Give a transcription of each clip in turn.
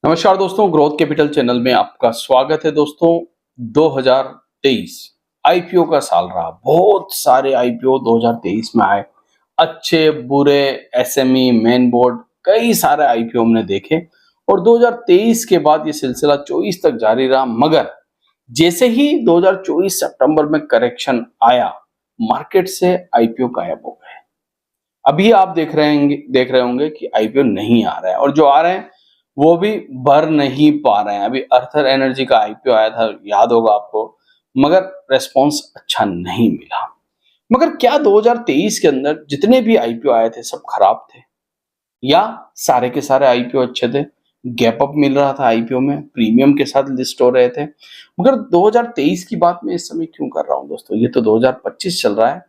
नमस्कार दोस्तों, growth capital channel में आपका स्वागत है दोस्तों। 2023 आईपीओ का साल रहा। बहुत सारे आईपीओ 2023 में आए। अच्छे बुरे, एसएमई, मेन बोर्ड, कई सारे आईपीओ हमने देखे और 2023 के बाद ये सिलसिला 24 तक जारी रहा। मगर जैसे ही 2024 सितंबर में करेक्शन आया, मार्केट से आईपीओ गायब हो गए। अभी आप देख रहे होंगे कि आईपीओ नहीं आ रहा है और जो आ रहे हैं वो भी भर नहीं पा रहे हैं। अभी अर्थर एनर्जी का आईपीओ आया था, याद होगा आपको, मगर रेस्पॉन्स अच्छा नहीं मिला। मगर क्या 2023 के अंदर जितने भी आईपीओ आए थे सब खराब थे या सारे के सारे आईपीओ अच्छे थे? गैप अप मिल रहा था आईपीओ में, प्रीमियम के साथ लिस्ट हो रहे थे। मगर 2023 की बात मैं इस समय क्यों कर रहा हूं दोस्तों? ये तो 2025 चल रहा है,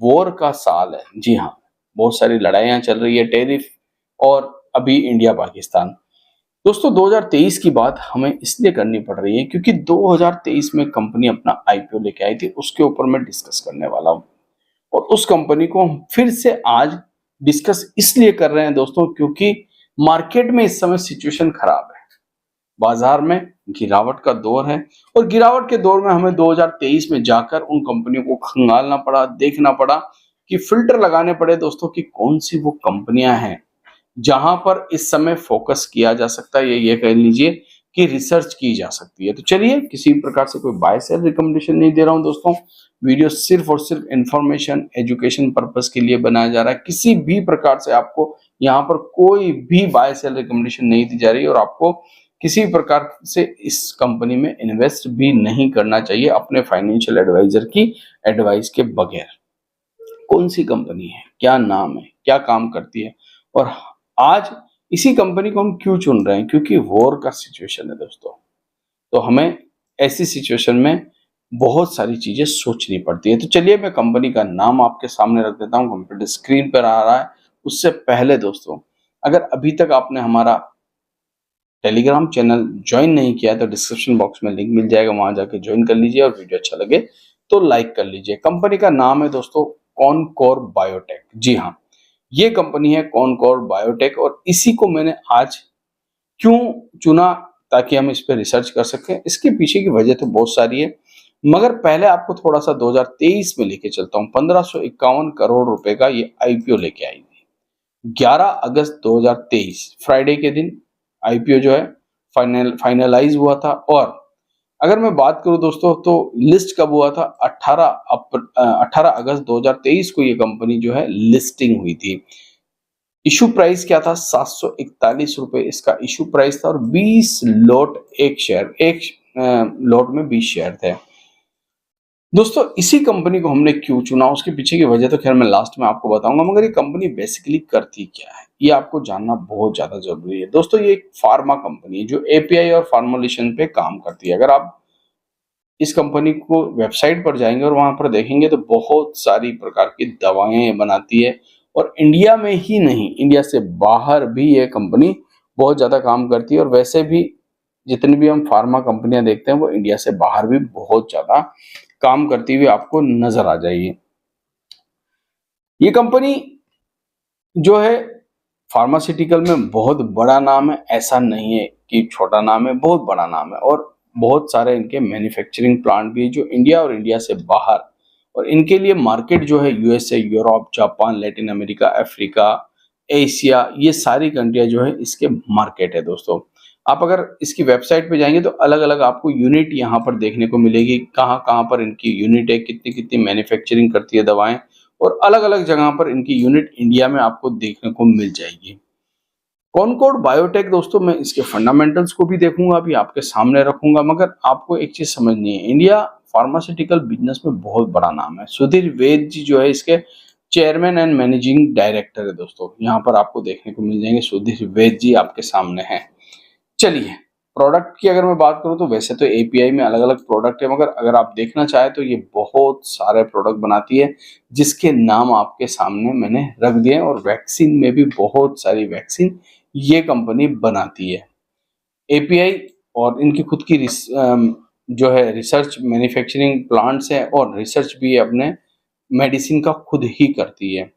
वॉर का साल है। जी हाँ, बहुत सारी लड़ाइयां चल रही है, टेरिफ और अभी इंडिया पाकिस्तान। दोस्तों 2023 की बात हमें इसलिए करनी पड़ रही है क्योंकि 2023 में कंपनी अपना आईपीओ लेके आई थी, उसके ऊपर मैं डिस्कस करने वाला हूं। और उस कंपनी को हम फिर से आज डिस्कस इसलिए कर रहे हैं दोस्तों क्योंकि मार्केट में इस समय सिचुएशन खराब है। बाजार में गिरावट का दौर है और गिरावट के दौर में हमें 2023 में जाकर उन कंपनियों को खंगालना पड़ा, देखना पड़ा कि फिल्टर लगाने पड़े दोस्तों कि कौन सी वो कंपनियां हैं जहां पर इस समय फोकस किया जा सकता है, ये कह लीजिए कि रिसर्च की जा सकती है। तो चलिए, किसी प्रकार से कोई बाय सेल रिकमेंडेशन नहीं दे रहा हूं दोस्तों। वीडियो सिर्फ और सिर्फ इंफॉर्मेशन, एजुकेशन पर्पस के लिए बनाया जा रहा है। किसी भी प्रकार से आपको यहाँ पर कोई भी बाय सेल रिकमेंडेशन नहीं दी जा रही और आपको किसी प्रकार से इस कंपनी में इन्वेस्ट भी नहीं करना चाहिए अपने फाइनेंशियल एडवाइजर की एडवाइस के बगैर। कौन सी कंपनी है, क्या नाम है, क्या काम करती है और आज इसी कंपनी को हम क्यों चुन रहे हैं? क्योंकि वॉर का सिचुएशन है दोस्तों। तो हमें ऐसी सिचुएशन में बहुत सारी चीजें सोचनी पड़ती है। तो चलिए, मैं कंपनी का नाम आपके सामने रख देता हूँ, कंप्यूटर स्क्रीन पर आ रहा है। उससे पहले दोस्तों, अगर अभी तक आपने हमारा टेलीग्राम चैनल ज्वाइन नहीं किया तो डिस्क्रिप्शन बॉक्स में लिंक मिल जाएगा, वहां जाके ज्वाइन कर लीजिए और वीडियो अच्छा लगे तो लाइक कर लीजिए। कंपनी का नाम है दोस्तों कॉनकोर बायोटेक। जी हाँ, ये कंपनी है कॉनकोर बायोटेक और इसी को मैंने आज क्यों चुना ताकि हम इस पर रिसर्च कर सकें। इसके पीछे की वजह तो बहुत सारी है, मगर पहले आपको थोड़ा सा 2023 में लेके चलता हूँ। 1551 करोड़ रुपए का ये आईपीओ लेके आई थी 11 अगस्त 2023 फ्राइडे के दिन। आईपीओ जो है फाइनलाइज हुआ था। और अगर मैं बात करूं दोस्तों तो लिस्ट कब हुआ था? 18 अगस्त 2023 को ये कंपनी जो है लिस्टिंग हुई थी। इशू प्राइस क्या था? 741 रुपए इसका इशू प्राइस था और 20 लॉट, एक शेयर, एक लॉट में 20 शेयर थे। दोस्तों इसी कंपनी को हमने क्यों चुना, उसके पीछे की वजह तो खैर मैं लास्ट में आपको बताऊंगा, मगर ये कंपनी बेसिकली करती क्या है ये आपको जानना बहुत ज्यादा जरूरी है। दोस्तों ये एक फार्मा कंपनी है जो एपीआई और फार्मुलेशन पे काम करती है। अगर आप इस कंपनी को वेबसाइट पर जाएंगे और वहां पर देखेंगे तो बहुत सारी प्रकार की दवाएं बनाती है और इंडिया में ही नहीं, इंडिया से बाहर भी ये कंपनी बहुत ज्यादा काम करती है। और वैसे भी जितनी भी हम फार्मा कंपनियां देखते हैं वो इंडिया से बाहर भी बहुत ज्यादा काम करती हुई आपको नजर आ जाएगी। ये कंपनी जो है फार्मास्यूटिकल में बहुत बड़ा नाम है, ऐसा नहीं है कि छोटा नाम है, बहुत बड़ा नाम है। और बहुत सारे इनके मैन्युफैक्चरिंग प्लांट भी है जो इंडिया और इंडिया से बाहर, और इनके लिए मार्केट जो है USA, Europe, Japan, Latin America, Africa, Asia, ये सारी कंट्रियां जो है इसके मार्केट है दोस्तों। आप अगर इसकी वेबसाइट पे जाएंगे तो अलग अलग आपको यूनिट यहाँ पर देखने को मिलेगी, कहाँ कहाँ पर इनकी यूनिट है, कितनी कितनी मैन्युफैक्चरिंग करती है दवाएं, और अलग अलग जगह पर इनकी यूनिट इंडिया में आपको देखने को मिल जाएगी। कॉनकोर बायोटेक दोस्तों, मैं इसके फंडामेंटल्स को भी देखूंगा, अभी आपके सामने रखूंगा, मगर आपको एक चीज समझनी है, इंडिया फार्मास्यूटिकल बिजनेस में बहुत बड़ा नाम है। सुधीर वैद्य जी जो है इसके चेयरमैन एंड मैनेजिंग डायरेक्टर है दोस्तों। यहाँ पर आपको देखने को मिल जाएंगे, सुधीर वैद्य जी आपके सामने हैं। चलिए, प्रोडक्ट की अगर मैं बात करूं तो वैसे तो एपीआई में अलग अलग प्रोडक्ट है, मगर अगर आप देखना चाहें तो ये बहुत सारे प्रोडक्ट बनाती है जिसके नाम आपके सामने मैंने रख दिए। और वैक्सीन में भी बहुत सारी वैक्सीन ये कंपनी बनाती है। एपीआई और इनकी खुद की जो है रिसर्च मैन्युफैक्चरिंग प्लांट्स है और रिसर्च भी अपने मेडिसिन का खुद ही करती है।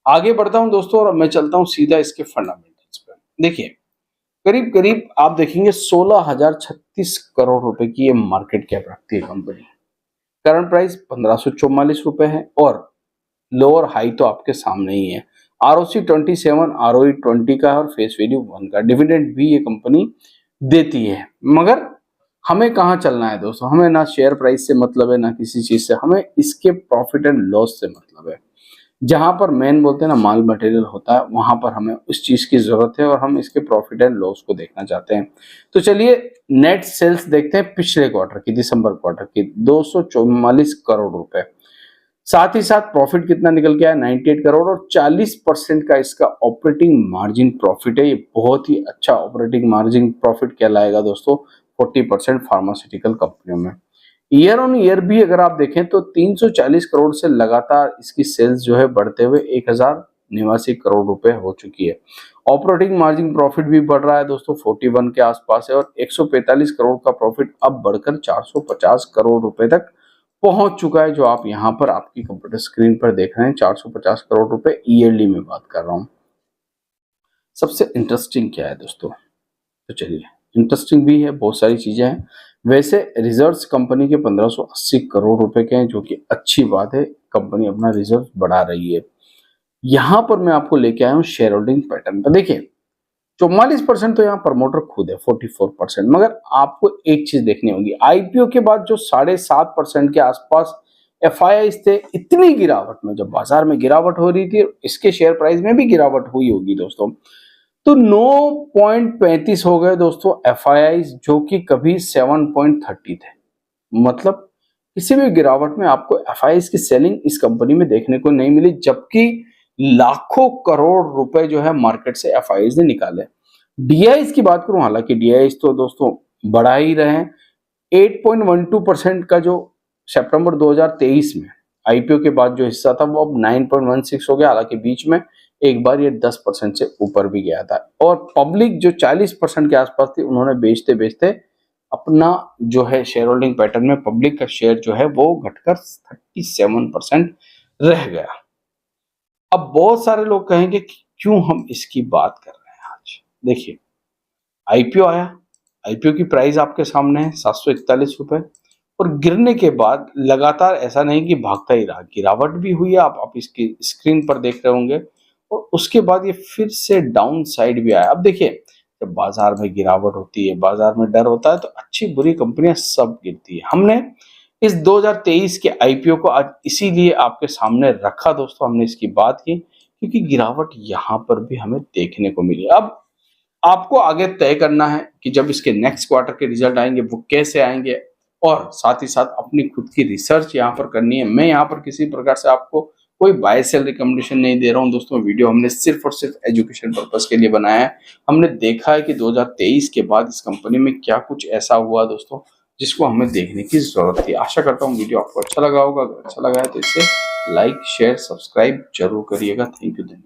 आगे बढ़ता हूं दोस्तों और मैं चलता हूं सीधा इसके फंडामेंटल्स पर। देखिए, करीब करीब आप देखेंगे 16,036 करोड़ रुपए की ये मार्केट कैप रखती है कंपनी। करंट प्राइस 1544 रुपए है और लोअर हाई तो आपके सामने ही है। ROC 27, ROE 20 का और फेस वैल्यू 1 का। डिविडेंड भी ये कंपनी देती है। मगर हमें कहाँ चलना है दोस्तों, हमें ना शेयर प्राइस से मतलब है ना किसी चीज से, हमें इसके प्रॉफिट एंड लॉस से मतलब है। जहां पर मेन बोलते हैं ना माल मटेरियल होता है, वहां पर हमें उस चीज की जरूरत है और हम इसके प्रॉफिट एंड लॉस को देखना चाहते हैं। तो चलिए नेट सेल्स देखते हैं पिछले क्वार्टर की, दिसंबर क्वार्टर की, 244 करोड़ रुपए। साथ ही साथ प्रॉफिट कितना निकल के आया, 98 करोड़ और 40% का इसका ऑपरेटिंग मार्जिन प्रॉफिट है। ये बहुत ही अच्छा ऑपरेटिंग मार्जिन प्रॉफिट कहलाएगा दोस्तों 40% फार्मास्यूटिकल कंपनियों में। ईयर ऑन ईयर भी अगर आप देखें तो 340 करोड़ से लगातार इसकी सेल्स जो है बढ़ते हुए 1089 करोड़ रुपए हो चुकी है। ऑपरेटिंग मार्जिन प्रॉफिट भी बढ़ रहा है दोस्तों, 41 के आसपास है और 145 करोड़ का प्रॉफिट अब बढ़कर 450 करोड़ रुपए तक पहुंच चुका है, जो आप यहाँ पर आपकी कंप्यूटर स्क्रीन पर देख रहे हैं। 450 करोड़ रुपए ईयरली में बात कर रहा हूं। सबसे इंटरेस्टिंग क्या है दोस्तों, तो चलिए, इंटरेस्टिंग भी है, बहुत सारी चीजें हैं। वैसे रिजर्व्स कंपनी के 1580 करोड़ रुपए के हैं, जो कि अच्छी बात है, कंपनी अपना रिजर्व बढ़ा रही है। यहां पर मैं आपको लेके आया हूं शेयर होल्डिंग पैटर्न पर। देखिए 44% तो यहाँ प्रमोटर खुद है, 44%। मगर आपको एक चीज देखनी होगी, आईपीओ के बाद जो 7.5% के आसपास FII थे, इतनी गिरावट में, जब बाजार में गिरावट हो रही थी, इसके शेयर प्राइस में भी गिरावट हुई होगी दोस्तों, तो 9.35 हो गए दोस्तों FII, जो कि कभी 7.30 थे। मतलब किसी भी गिरावट में आपको FII की सेलिंग इस कंपनी में देखने को नहीं मिली, जबकि लाखों करोड़ रुपए जो है मार्केट से FII ने निकाले। DIs की बात करूं, हालांकि DIs तो दोस्तों बढ़ा ही रहे हैं। 8.12% का जो सितंबर 2023 में आईपीओ के बाद जो हिस्सा था, वो अब 9.16 हो गया। हालांकि बीच में एक बार ये 10% से ऊपर भी गया था और पब्लिक जो 40% के आसपास थी, उन्होंने बेचते बेचते अपना जो है शेयर होल्डिंग पैटर्न में पब्लिक का शेयर जो है वो घटकर 37% रह गया। अब बहुत सारे लोग कहेंगे कि क्यों हम इसकी बात कर रहे हैं आज। देखिए आईपीओ आया, आईपीओ की प्राइस आपके सामने है 741 रुपए, और गिरने के बाद लगातार ऐसा नहीं कि भागता ही रहा, गिरावट भी हुई है, आप इसकी स्क्रीन पर देख रहे होंगे, और उसके बाद ये फिर से डाउन साइड भी आया। अब देखिए जब बाजार में गिरावट होती है, बाजार में डर होता है, तो अच्छी बुरी कंपनियां सब गिरती है। हमने इस 2023 के आईपीओ को आज इसीलिए आपके सामने रखा दोस्तों, हमने इसकी बात की क्योंकि गिरावट यहां पर भी हमें देखने को मिली। अब आपको आगे तय करना है कि जब इसके नेक्स्ट क्वार्टर के रिजल्ट आएंगे वो कैसे आएंगे, और साथ ही साथ अपनी खुद की रिसर्च यहाँ पर करनी है। मैं यहाँ पर किसी प्रकार से आपको कोई बाय सेल रिकमेंडेशन नहीं दे रहा हूँ दोस्तों, वीडियो हमने सिर्फ और सिर्फ एजुकेशन पर्पस के लिए बनाया है। हमने देखा है कि 2023 के बाद इस कंपनी में क्या कुछ ऐसा हुआ दोस्तों जिसको हमें देखने की जरूरत थी। आशा करता हूँ वीडियो आपको अच्छा लगा होगा। अगर अच्छा लगा है तो इसे लाइक शेयर सब्सक्राइब जरूर करिएगा। Thank you.